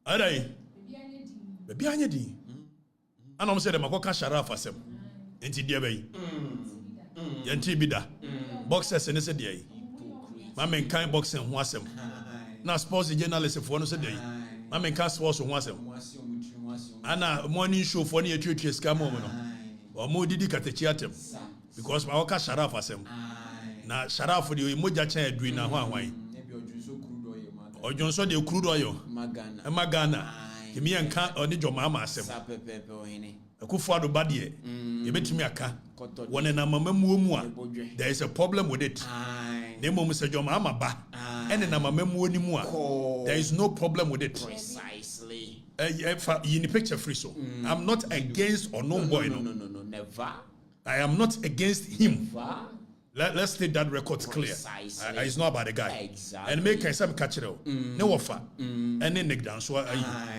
Aye. Baby anyedi. And I'm saying them go cash Sharaf asem. Enti dia bay. Yanti bida. Boxers and say dia. My men kind boxing ho asem. Na sports journalist for no say dia. My men can sports ho asem. Ana morning show for na etwetwe scam mo no. O mo didi katechi atem. Because my work Sharaf asem. Na Sharaf the moja chan adui na ho ahwan. Ojonso de crude oil. Magana. Kimi enka oni Mahama'S asem. Akufo ba de e betimi aka. Wone na mamamu mu a there is a problem with it. Nemo mu se Mahama'S ba. Ene na mamamu oni mu a there is no problem with it. Precisely. In the picture free so. I'm not against or no boy no. No, never. I am not against him. Never. Let's state that record clear. It's not about the guy. Exactly. And make some catch it. No offer. And then neck down. So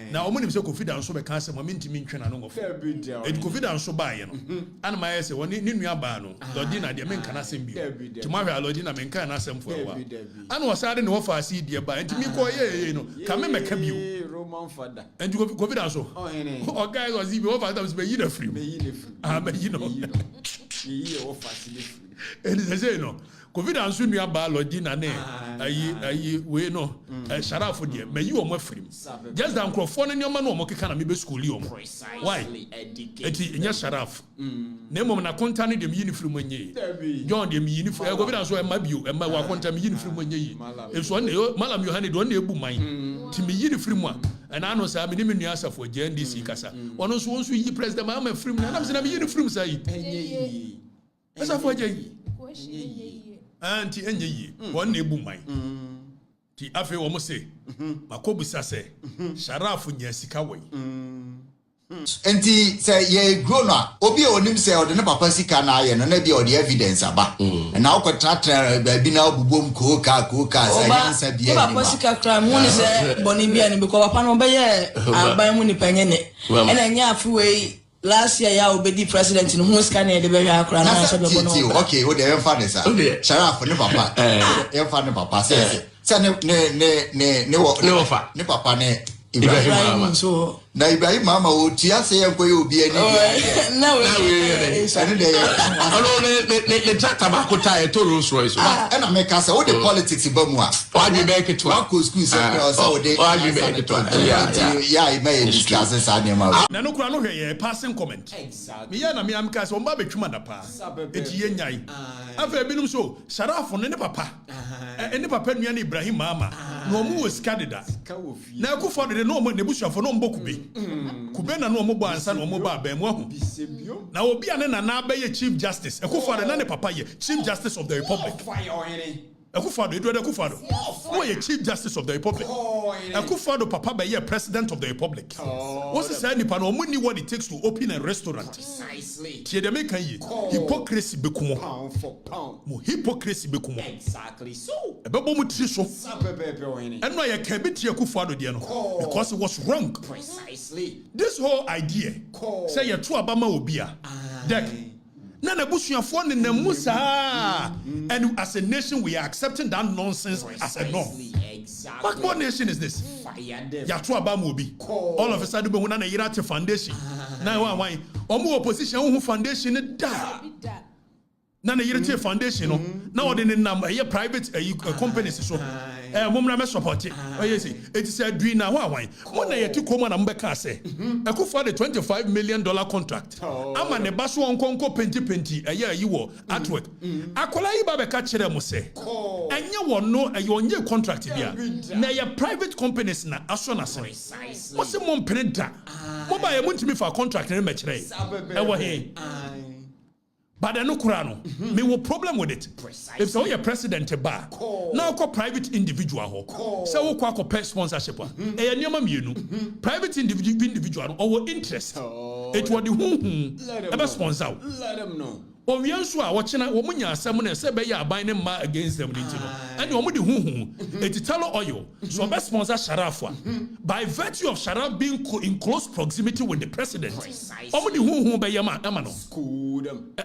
now I'm going to say confidence so because I'm into me train and no offer. It confidence so buy and my say when you new bano. Lordina the men cannot send you. Tomorrow Lordina men cannot send for a while. And was adding offer I see dear by and to me call you know come make you Roman father. and you confidence so. Oh guys was even over that was be you free. You know. And they say no. Confidence you ba Lordina ne ayi we no Sharaf de me you omo free. Just that microphone in your man omo keka na me be school you. Why? Eti nya Sharaf. Na mom na konta ne dem uniform enye. John dem uniform confidence so e ma bio e ma wa konta me uniform enye yi. E so ne Malam Yohane do na ebu man. Ti me uniform a and I know say me me nua asafo JNDC kasa. Ono so won so yi president ma am free na say na me uniform say yi. Esa for je anti enye yi won na ebu man ti afi wo mo se makobusa se Sharaf nya sika wai enti say ye grow na obi onim say o de ne papa sika na aye no na bi o de evidence aba na o kwatra ba bi na obubom koka say yansa bi e papa sika kra mu ni say boni bi ani because papa no be ye aban mu ni panye ne ena nya afi we last year ya obedi president no who scan e de be hwa akra na so be bono okay o de enfa ne sa Sharaf ne papa enfa ne papa say ne offer ne papa ne Ibrahim so na Ibrahim mama o tia say enko ye obi ani na we ane de ne tractor ba ko tie to Rolls Royce na me ka say o de politics ba mu a o adu be ke to wa ko school say o de o adu be ke to ya I may discuss this animal na no kura no hwe ye passing comment Exactly. me ya na me am ka say o ba betwuma da pa eti ye nyai afa binum so Sharaf ne papa ne papa nua ne Ibrahim mama no mu was candidate na Akufo de no mo ne busuafo no mboku be kube na no mo bo ansa na mo ba ba mu ahu na obi ane na be ye chief justice Akufo de na ne papa ye chief justice of the republic Akufo de do who ye chief justice of the republic Akufo papa be ye president of the republic what's the say nipa no mo ni what it takes to open a restaurant Precisely. tie de make yi hypocrisy be kumo Pound for pound. mo hypocrisy be kumo Exactly. So. ebebo mo tiri so And eno ye ka be tie Akufo de no because it was wrong. precisely. This whole idea say you to abama obi a deck na na busuafo ne na musa and as a nation we are accepting that nonsense as a norm. Exactly. What more nation is this? Ya to abama obi all of a sudden be na na yira foundation na wan omo opposition who foundation da na na yira foundation no na odi ne nam private companies so mumra me support it yes it is a dream na wan mo na yeti koma na mbeka ase Akufo the $25 million contract ama ne baso onkonko penti ayi wo artwork akola yi ba beka kire mo se enye wo no onye contract bia na ye private companies na aso na se mo se mo mpenda mo ba ye muntimi fa contract ne me kire e wo he. But I no kurano. Me wo problem with it. If so your president ba, now call private individual ho. Say wo kwa pay sponsorship wa. E nyama mienu. Private individual or interest. It was the ebe sponsor. Let them know. but we also are watching a woman ya asem na say be ya aban ne ma against them nti no and omo de huhu etitalo oil so best sponsor Sharaf by virtue of Sharaf being in close proximity with the president omo de huhu be ya ma no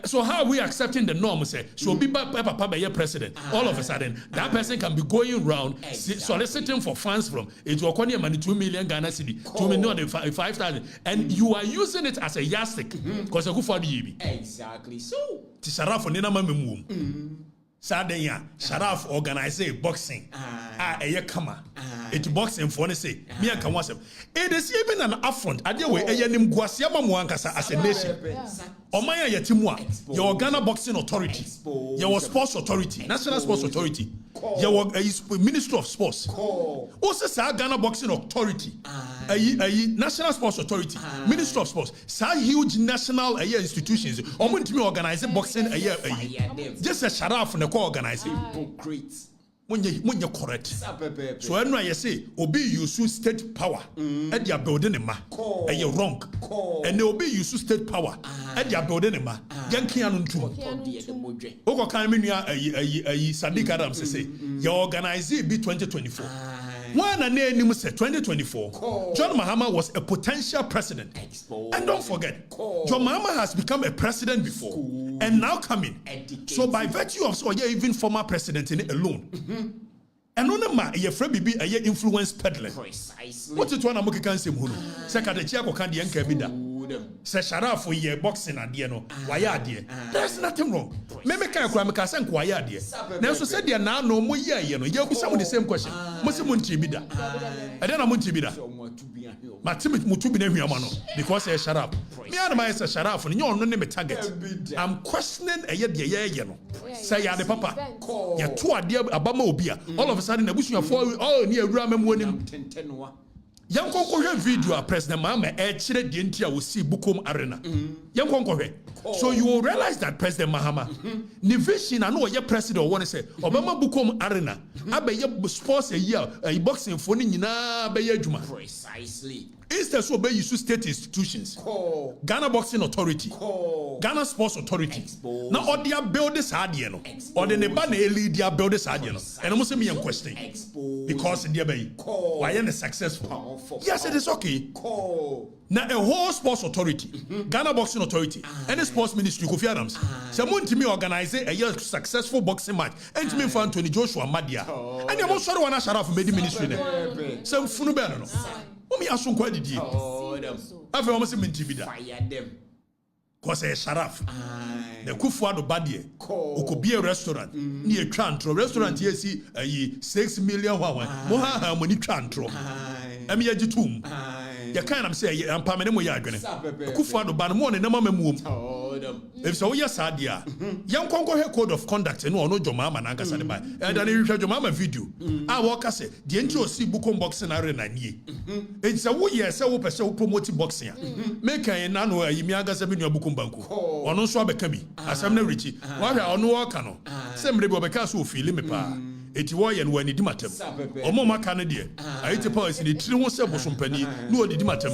so how are we accepting the norm say so be papa be ya president all of a sudden that person can be going around soliciting for funds from it will cost money 2 million Ghana cedi 2 million 5,000 and you are using it as a yardstick because go for the yibi exactly so ti Sharaf ni na mamemu Saddick Sharaf organize boxing eye kama it boxing for say me and can wasem it is even an affront ade we eyenim guasia mamu ankasa as a nation omanya yetimu a your Ghana Boxing Authority your Sports Authority National Sports Authority your Ministry of Sports also say Ghana Boxing Authority National Sports Authority Ministry of Sports say huge national institutions omuntimi organize boxing just a Sharaf na organize hypocrites Munye correct. So when I say obi use state power at their building ma you're wrong. And they obi use state power at their building ma yanki anuntum. Oko kan me nua Saddick Adams say you organize it be 2024. One and name say 2024. John Mahama was a potential president. And don't forget, John Mahama has become a president before and now coming. So by virtue of so even former president in it alone. And on ma ye friend be a influence peddler. What is one amoke can say hunu? Sekadechia ko kan de enka bi da. Se Sharaf ye boxing adie no. Why adie? There's nothing wrong. Me kan kwa me ka say kwa adie. Na so say de na no mo ye no. Ye busa mo the same question. Mo se mo nti bi da. E de na mo nti bi da. Ma timi mutu bi na hwiama no because e Sharaf. Me and my say Sharaf no nye ono ne me target. I'm questioning ye de ye no. Say ya de papa. Ye to adie abama obi a. All of a sudden abusuafo all ni awura mamu anim. Yankonko video President Mahama chere de nti a wosi Bukom Arena. Yankonko so you will realize that President Mahama ni vision na no ye president won say obama Bukom Arena abeye sports a year boxing for ni nyina be adwuma precisely instead so be use state institutions Ghana Boxing Authority Ghana Sports Authority now all their build this hardie no or the neba na lead their build this hardie no and almost me in question because they be why are successful yes it is okay now a whole sports authority Ghana Boxing Authority and the sports ministry Kofi Adams say monti me organize a successful boxing match and to me for Anthony Joshua Madia and you must want to Sharaf made ministry there some funu be no me asun kwa didi afa o mo se minti bi da fire them cause Sharaf the Kufuado badie okobi a restaurant ni etwa antro restaurant yesi 6 million wa mo ha money twa antro am ye gitum ya kan am say ampa me ne mo ya adwene Kufuado ba no mo ne na mamuom if so yes adia yan konko he code of conduct no no jomama na nkasa de ba and then you jomama video a wo ka say de enti o si Bukom Boxing Arena nie it say wo yes wo pese wo promote boxing make an na no ayimi agasa me nua Bukom banku ono so abeka bi asam na richi wa hwa ono wo ka no say mre bi obeka so ofili me pa eti wo ye no wani di matem omo maka no de ayite policy ni tiri ho se bosompani no odi di matem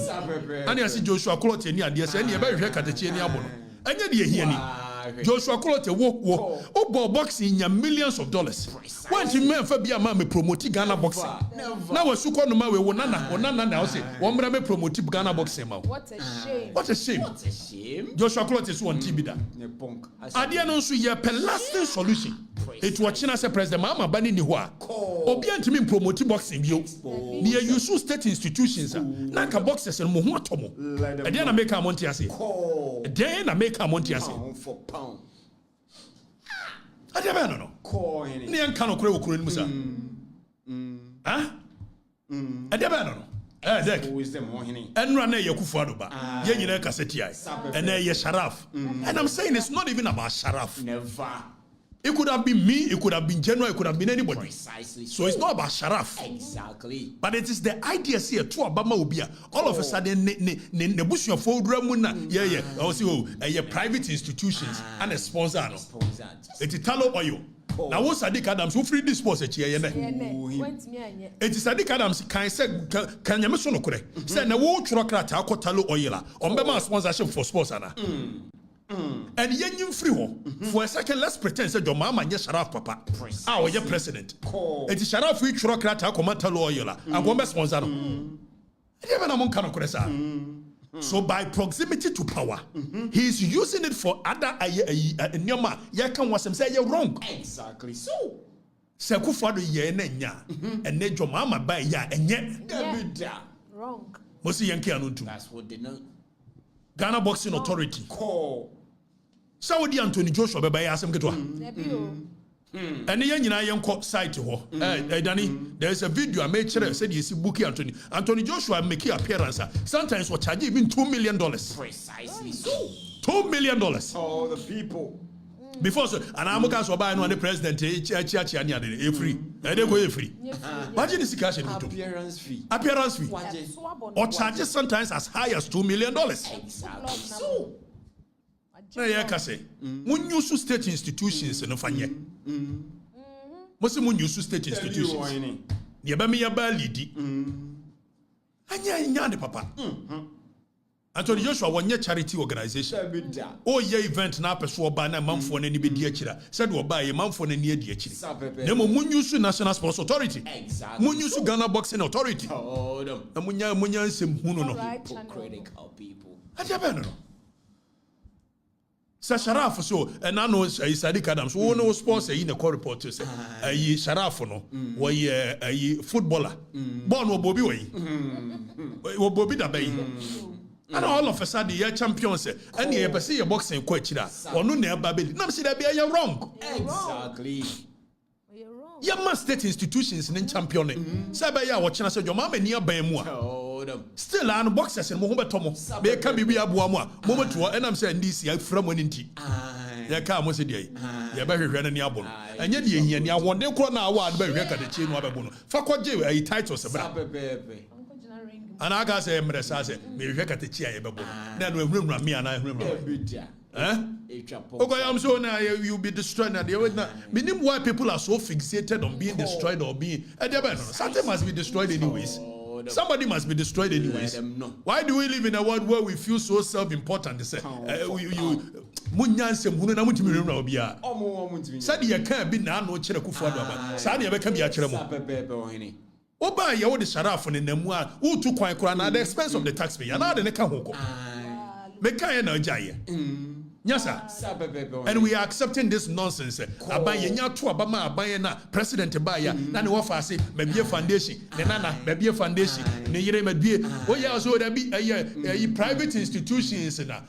ani asi Joshua Cloth ni ade se ni e ba hwe Okatakyie ni abo no anya de ehia ni Joshua Cloth wo obo boxing nya millions of dollars want men fa bia ma me promote Ghana boxing na wasuko no ma we wo nana na o say wo mra me promote Ghana boxing ma what a shame Joshua Cloth is one tibida ade no so ye per lasting solution it was China say President Mahama bani ni ho a obi antimi promote boxing bio ni use state institutions na ka boxers no mo ho atomo ade na make am monte ase ade na make am monte ase for pound ade ba no ni enka no kure wo kure ni musa ade ba no Dek. Who is the mohini? Enra na ye Kufuado ba. Ye nyina kaseti ai. And ye Sharaf. And I'm saying it's not even about Sharaf. Never. It could have been me, it could have been General, it could have been anybody. Precisely. So it's not about Sharaf. Exactly. But it is the idea here to Obama Obia. All of a sudden, ne bush your phone ramuna. Yeah. Also, private institutions and a sponsor. It is Talo Oyo. Now, what's Saddick Adams who free this sports at here? It is Saddick Adams can say, can you miss on correct? Say, no, what truck at Talo Oila on Bema sponsorship for sports. And yen free ho. For a second, let's pretend say your mama nye Sharaf papa. Ah, we president. It is Sharaf we churo krata komanta loyola. And go sponsor no. So by proximity to power, he is using it for other nyoma. Ya kan wasem say you wrong. Exactly so. Sekufado ye nya. And ne your mama by ya enye. Wrong. Mosi yanki anuntu. That's what they know. Ghana Boxing Authority. Saudi Anthony Joshua be buy asem ketwa. And yen nyina yenko site ho. Danny, there is a video I made sure said you see Bookie Anthony Joshua make appearance. Sometimes what charge even $2 million. Precisely so. $2 million. Oh, the people. Before so, and I'm going to buy the president free. They go free. Imagine this cash Appearance fee. Appearance fee. Or charges sometimes as high as $2 million. Exactly so. Na ye ka say mun use state institutions no fanye mo se mun use state institutions ye ba me ya ba lidi anya de papa Anthony Joshua wonye charity organization o ye event na peso oba na manfo na ni be di akira said oba ye manfo na ni adi akiri na mo mun use national sports authority mun use Ghana Boxing Authority na munya nsem hunu no Critical people. atia no Sa Sharaf so and I know Saddick Adams who no sports in the call report to say Sharaf no we footballer born wo Bobby way wo Bobby da bay and all of a sudden you champions and you see your boxing coach da onu na babeli na say that be you wrong Exactly. you must state institutions in championing say be ya wo chena say your mama ni aban mu a still an boxers and mo betomo be ka bibi aboa mu a mo meto and am say ndisi afra mo nti ya ka mo se dey ya ba hwehwe na ni abo enye de ehia ni awonde kro na awa ba hwehwe ka de chi no abebo no fa koje ai titles bra and I say emre sa say me hwehwe ka te chi ai bebo na no ehunura me ana ehunura okay, I'm so now you'll be destroyed. Now, meaning why people are so fixated on being destroyed or being. Something must be destroyed anyways. Somebody must be destroyed anyways. Why do we live in a world where we feel so self-important? They say, Saddick can't be now no chere kufuado. Saddick can't be a chere mo. Oba ya wo de Sharaf ne namu a wo tu kwan kura na at the expense of the taxpayer. Na de ne ka hoko. Meka ye na ojaye. Yes, sir. And we are accepting this nonsense. Abaye nya to abama abaye na president baya na ne wo fa se mabie foundation ne nana mabie foundation ne yire mabie o ya so da bi private institutions na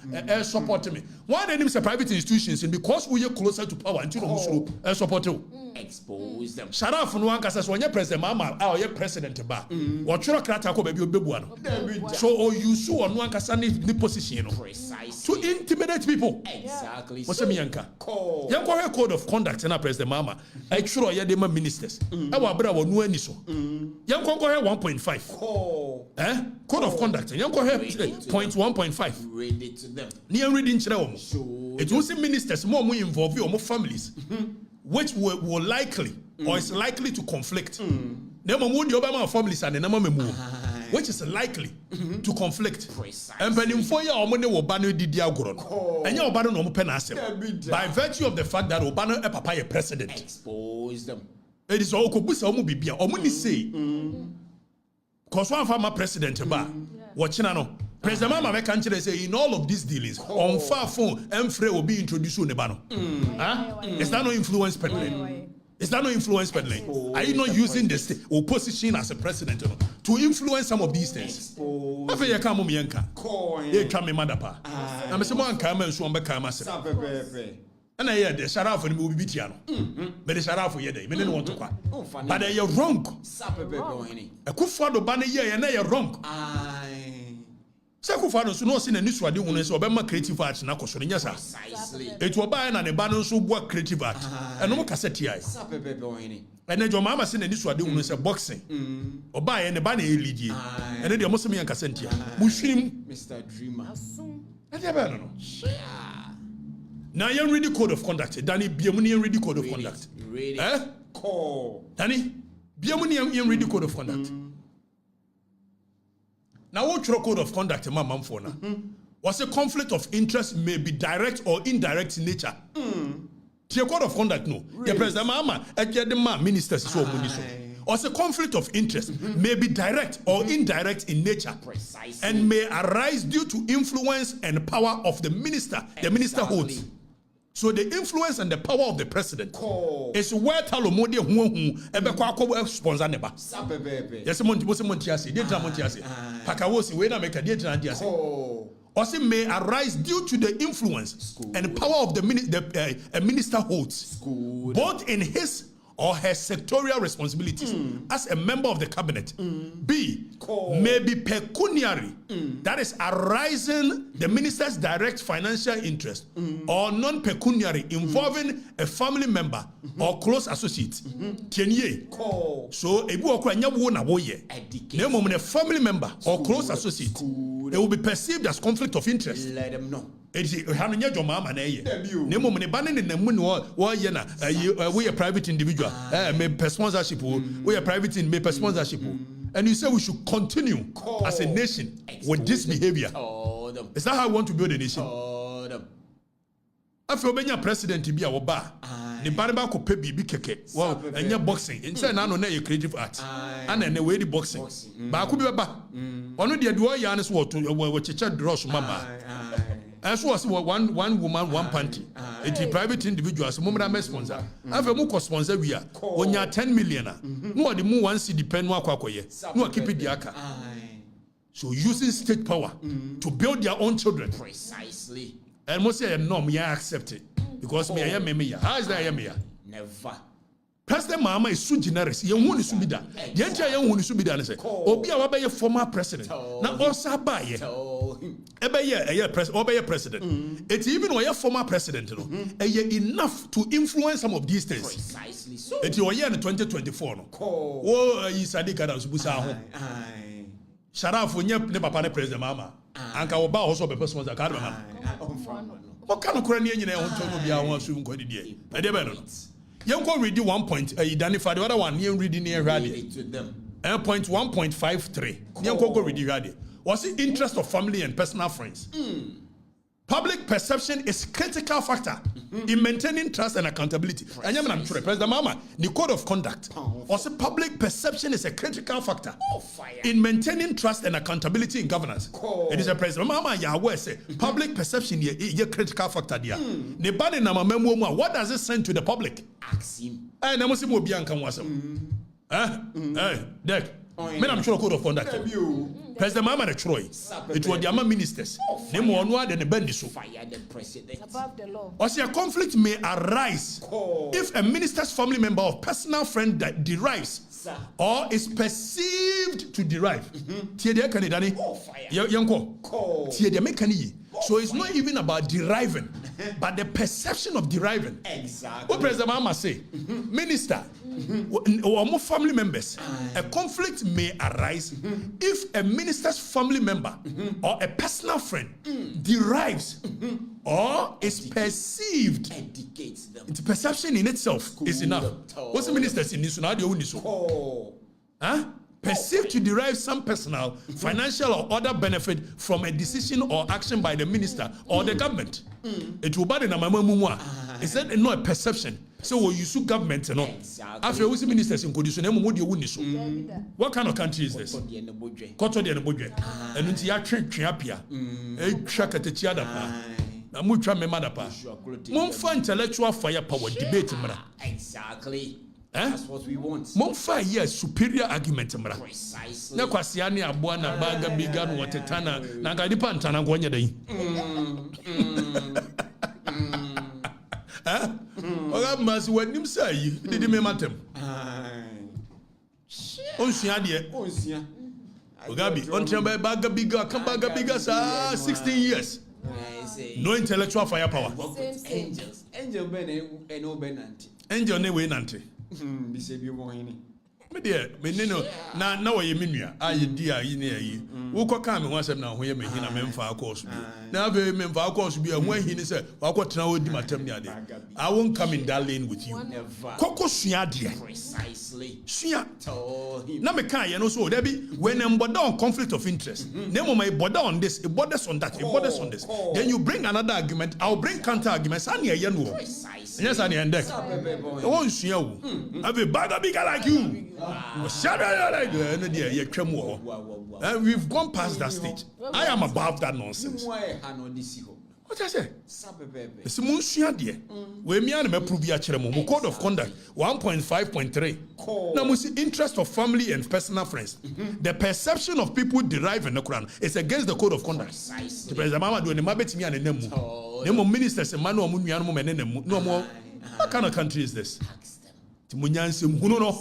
support me. Why they name say private institutions? Because we are closer to power until no musoro support you. Expose them. Sharaf no anka say so onye president mama a oye president ba. Wo tworo krata ko ba bi obebua no. So owusu ono anka sa ni position no. To intimidate people. Exactly. What's me yanka? Yanko code of conduct na president mama. I sure ya dem ministers. E wa bra wo no ani so. Yanko go 1.5. Code of conduct. Yanko point 1.5. Read it to them. Ni reading kire wo. It was ministers more involved your families which were likely or is likely to conflict. Nemo mo di obama families and nemo memu. Which is likely to conflict. And when for ya omone wo ba no didi agoro no. Enya oba no no pe na asem. By virtue of the fact that oba no papa ye president. Expose them. It is all kobusa omo bibia. Omo ni say. Cause one former president ba. Watching no. President Mama make country say in all of these dealings on far phone Mfre will be introduced to Nebano. Is that no influence peddling? Is that no influence peddling? Are you not using the state or position as a president to influence some of these things? After you come yanka, you come in Madapa. I'm a man come and so on become myself. And I hear the Sharaf and movie Bitiano. But the Sharaf ye day, men want to quack. But they are wrong. A Kufado banner ye and they are wrong. Sakufano so no sin any swadi won so obema creative art na koso nya sa it will buy na ne ba no so bua creative art eno mo cassette ai ene jo mama sin any swadi won so boxing oba ye ne ba na elidie ene de mo so me yan cassette mo hwirim Mr. Dreamer. ade ba no now you read the code of conduct Danny biamu ni read the code of conduct Danny biamu ni read the code of conduct. Now what your code of conduct mama for na Was a conflict of interest may be direct or indirect in nature. The code of conduct no. The president mama the ministers so also conflict of interest may be direct or indirect in nature. Precisely. And may arise due to influence and power of the minister. The minister holds. So the influence and the power of the president is where Talomodi who sponsor neba. Yes, Montiasi, Pakawosi, wait a make a dear also may arise due to the influence and power of the minister holds, both in his or her sectorial responsibilities as a member of the cabinet. B, may be pecuniary, that is arising the minister's direct financial interest, or non-pecuniary involving a family member or close associate. So, a family member or close associate, it will be perceived as conflict of interest. Let them know. We a private individual, may per sponsorship, we a private in may per sponsorship. And you say we should continue as a nation with this behavior. Is that how we want to build a nation? After being president to be our bar, the Barba could pay BB keke, well, and your boxing. Inside, I know your creative art. And then the way the boxing. But I could be a bar. Only the duah Yanis what to what you chat draws mama. As was one woman, one panty. It's a private individual, so Mahama'S sponsor. I've a more sponsor we are. When you're 10 million, no, the more one see depend no Akwess, no keep it the aka. So using state power to build their own children. Precisely. And most say no, me I accept it. Because me I am me. How is that I am here? Never. President Mahama is so generous. You want to be that. The entire young one is to be done. Say, Obi Awabe former president. Now also buy president. It's even when you're former president, you know, enough to influence some of these things. Precisely so. It's your year in 2024. No. Oh, Saddick and Subusa. Sharaf when you never president Mahama. Anka Oba also be person that card. What kind of Korean you know to be our soon go the I never know. You can read 1 point. Identify the other one. You reading near rally. Point 1.53. You can go read the rally. What's the interest of family and personal friends? Public perception is critical factor in maintaining trust and accountability. And I'm sure President Mahama, the code of conduct. Also, public perception is a critical factor in maintaining trust and accountability in governance. It is a President Mahama Yahweh say public perception is a critical factor there. What does it send to the public? Ask him. I never see more Bianca was. Deck. I'm sure code of conduct. President Mahama'S Troy. It was the Ama ministers. Name one word and the bendiso. Fire the president. Above the law. Also, a conflict may arise if a minister's family member or personal friend that derives or is perceived to derive. So it's not even about deriving, but the perception of deriving. Exactly. What President Mahama'S say? Minister or more family members, a conflict may arise if a minister's family member or a personal friend derives or is perceived. Educates them. The perception in itself is enough. What's the minister's in this? Perceived to derive some personal, financial, or other benefit from a decision or action by the minister or the government. It will be in Is that not a perception? So we use government, you know. After we see ministers in condition, what kind of country is this? Koto de Nebudge. And until you are trappia, a track at the Chiadapa. A mutual memadapa. One for intellectual firepower debate. Exactly. That's what we want. Monfa yes superior argument mra. Precisely. Na kwasiani abua na baga biga no watetana na ngadipa ntana ngonya dai. Oga mas wanim sai didi me matem. Onsia de. Onsia. Ogabi ontremba baga biga kan baga biga sa 16 years. No intellectual firepower. Angels. Angel ben and no benanti. Angel ne we nante. me dear me no na we menua aye dia yi na yi wo ko ka me ho asem na ho ye me hina me mfa course bi na be me mfa course bi ho ahini say wa ko tena odi matam ni ade I won't come in that lane with you koko sua de Precisely. sua Told him. na me kan ye no so there be when em border on conflict of interest na mo my border on this it borders on that it borders on this then you bring another argument I'll bring counter arguments and ye no Precisely. yes and endek I want sua wo have a bag bigger like you no dear ye twam wo and we've gone past that stage I am above that nonsense what I say it's munsua de we me an me prove ya kire mo code of conduct 1.5.3 now we see interest of family and personal friends the perception of people derived in the Quran is against the code of conduct the president mama do ne mabetimi an nemu nemo ministers man no mu nua no me nemu no mo what kind of country is this timunyansem hunu no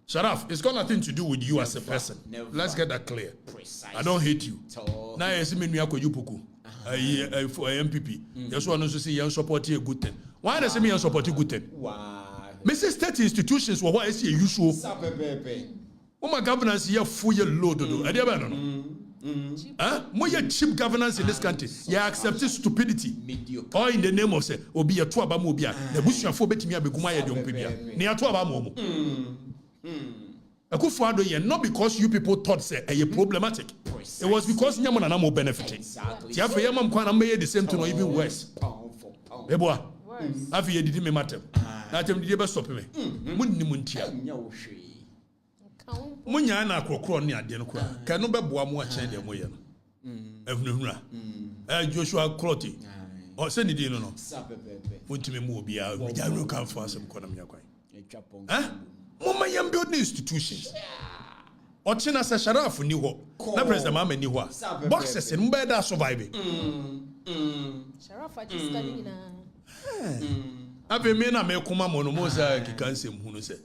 Sharaf, it's got nothing to do with you as a person. Let's get that clear. I don't hate you. Now I see me nyako yupuku. For MPP. Yes, one also say you support a good thing. Why does it mean you support a good thing? Mrs. State institutions were what I see usual. Oh my governance here full load do. I don't know. More cheap governance in this country. You accept stupidity. Or in the name of say, Obi a two abamobia. The bush and 4 betimi abeguma ye de ompebia. Ne ato abamomo. Akufo-Addo here not because you people thought say a problematic. It was because nyamo na mo benefiting. Ti afa ye mam kwa na me the same thing or even worse. Eboa. Afa ye didi me matem. Na tem didi be stop me. Munni muntia. Munya na akrokro ne ade no kwa. Ka no be boa mo a chen de mo ye no. Ehunahuna. Joshua Crotty. O se ni di no no. Untimi mu obi a bi ja no kan fa asem ko na me yakwan. Mama yam building institutions. Ochina se Sharaf ni ho. Na president mama ni ho. Boxers in mbe da survive. Sharaf just studying na. Ave me na me kuma mo no mo say kikan sem hu no say.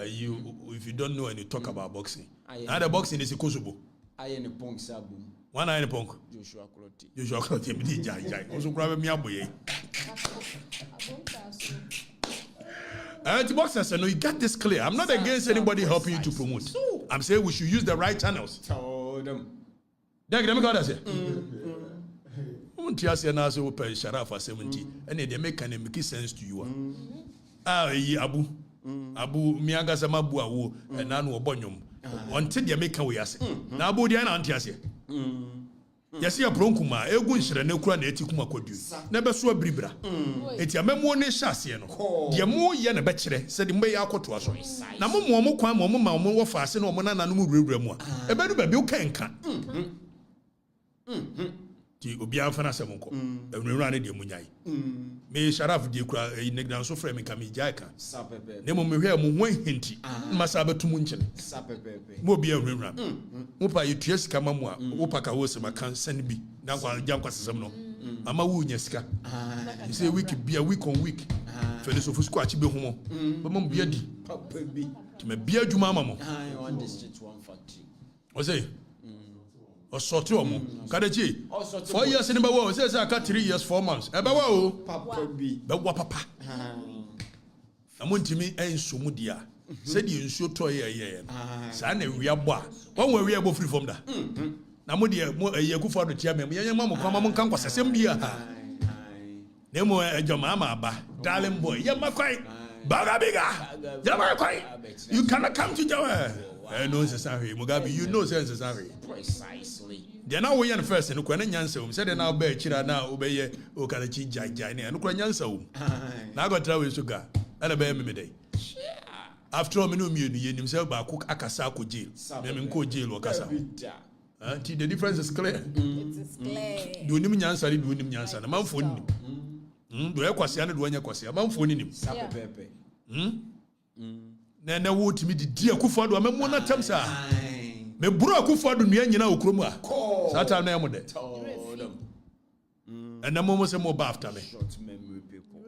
You if you don't know and you talk about boxing. Now the boxing is Kosovo. Aye ne pong sabu. One eye punk. Joshua Crotty. Joshua Crotty me di jai. Also grab me aboye. The boxers, no, you get this clear. I'm not against anybody helping you to promote. I'm saying we should use the right channels. Told them. Let me go there. Say, now so open Sharaf for 70, and they make sense to you. Abu miaga sama bu awu na no obonyom. Until they make we ase. Na abu dia na antiase. Yesi abronkuma egu nhire ne kura na etikuma kodu na be so abribra eti amemo ne hyase no de mo ye na be kire se de mbe ya akoto aso na mo kwan mo ma mo wo faase na mo na no mu wurewura mu a e be do ba bi o kanka ti obi anfa na semko ewurewura ne de munyai me Sharaf de kura negdan so frame ka me jaika ne mo mehwe mo ho hinti masa betum nkyene mo bi ewurewura mo pa yetua sika mamu a wo paka wo sema kan send bi na kwa jankwa sesem no ama wo nya sika you say week on week felix of school achi be homo ba mo bia di Papa bi. ti me bia dwuma ama mo On the street one factory. o say o sorti o mo kadachi 4 years ni ba wo say aka 3 years 4 months e ba wa o Papa bi. ba wa papa amontimi ensomu dia said you nsuo toy ye sa na wi abo a won wa wi abo free from da na mo de mo Akufo-Addo tia me ye mo kwa mo kan kwasesem bia na mo ejoma ama ba darling boy ye makwai baga biga ye makwai you cannot come to Jawa no necessary Mugabe you know sense necessary Precisely. de na wo ye no first no kwa na nyansa um said na ba akira na obeye Okatakyie jai ne no kwa nyansa um na agotra we so ga na ba me dey after all me no me you himself ba ko akasa ko jail me ko jail wakasa the difference is clear It is clear. do nim nyansa ri do nim nyansa na manfo ni do yakwase na do anya kwase manfo ni nim Pepe. na wo timi di Akufo-Addo amemo na tam sa me buru Akufo-Addo nua nyina okrom a sata na yamode Told them. and na mo se mo ba after me Short memory people.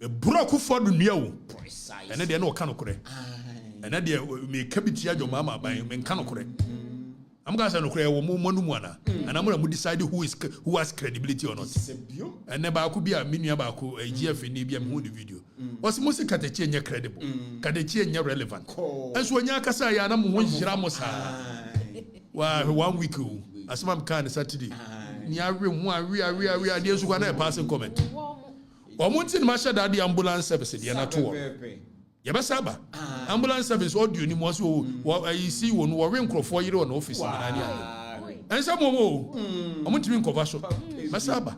me buru Akufo-Addo nua wo Precisely. and de na o ka no kore and na de me kabiti adwo mama ban me nka no kore I'm going to say no kore wo mo no mu ana and I'm going to decide who has credibility or not. And never could be a minua ba ko GF ni bia me hu the video. was most Okatakyie credible. Okatakyie relevant. And so when you kasa ya na mo hira wa 1 week as mam kan Saturday. Ni awe mu awe dey so na passing comment. Omontin ma sha that the ambulance service dey na to. Ya ba saba. Ambulance service audio ni mo so you see won wo we nkrofo yire on office na ni a. En sa mo omontin nkofa so. Ma saba.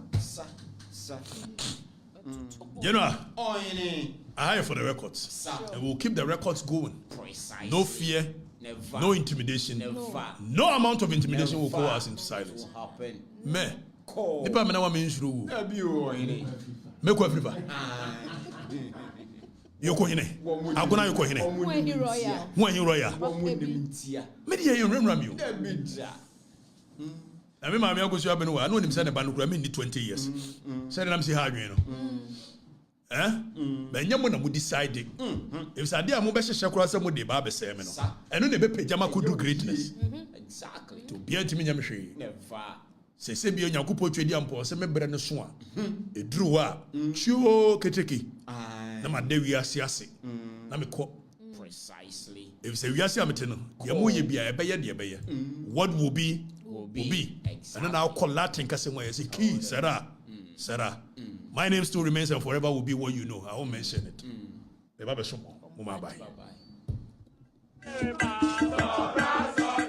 You know, I have for the records. And we'll keep the records going. Precise. No fear, Never. no intimidation. Never. No amount of intimidation will call us into silence. Happen. Me, nipa me na wa me nshuru. Me ko Afirifa. Yoko hine. Agona yoko hine. When he royal. When you royal. Me dey you remember me. Na me maame agosu abenu wa no nim say ne ba no kura me ni 20 years. Say na am say ha adwen no. But nyamo na mo decide. If Saddick am be hye kura say mo dey ba be say me no. Eno na be pejama ko do greatness. Exactly. To be antimi nyame hwe. Never. Se bi onyankopɔ twedi ampo se me bre ne so a. Eduru a chuo keteki. Na ma de wiase ase. Na me kɔ. Precisely. If say wiase amete no, ye mo ye bia e be ye de be ye. What will be will be. And then I'll call Latin kase mo ye say key Sarah. Sarah. My name still remains and forever will be what you know. I won't mention it. Bye bye. Bye bye.